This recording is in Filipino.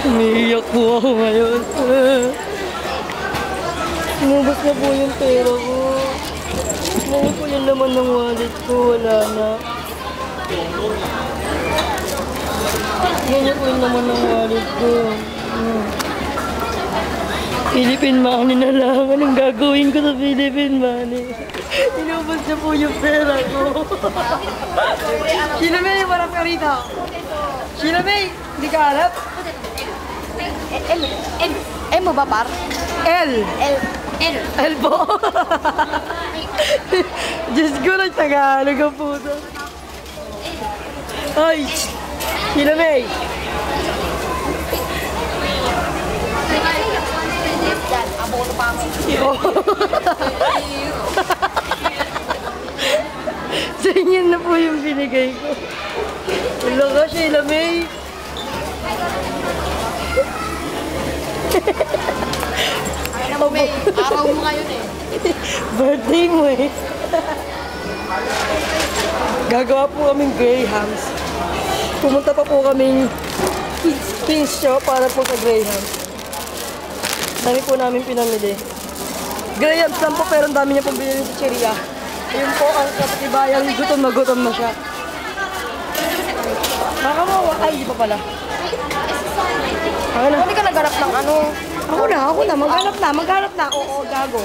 Umiiyak po ako ngayon. Umubos na po yung pera ko. Umubos po yung laman ng wallet ko. Wala na. Ganyan po yung laman ng wallet ko. Philippine money na lang. Anong gagawin ko sa Philippine money? Inubos na po yung pera ko. Sheila May, warap ka rito. Sheila May, hindi ka alam? M mo ba, par? L. L po. Diyos ko lang, Tagalog ang puto. Ay, Sheila May. Yan, abono pa ako. Sa inyo na po yung binigay ko. Wala ka, Sheila May. Ay, mo, May. Araw mo ngayon eh. Birthday mo eh. Gagawa po kaming Grahams. Pumunta pa po kaming Pins Shop para po sa Grahams. Dami po namin pinamili. Grahams lang po pero ang dami niya pong binili sa Cheria. Yun po ang kapatibayang gutom na gutom na siya. Nakamawa. Ay, hindi pa pala. Ako na. Hindi ka nagharap ng ano? Ako na. Maghanap na. Oo, gago.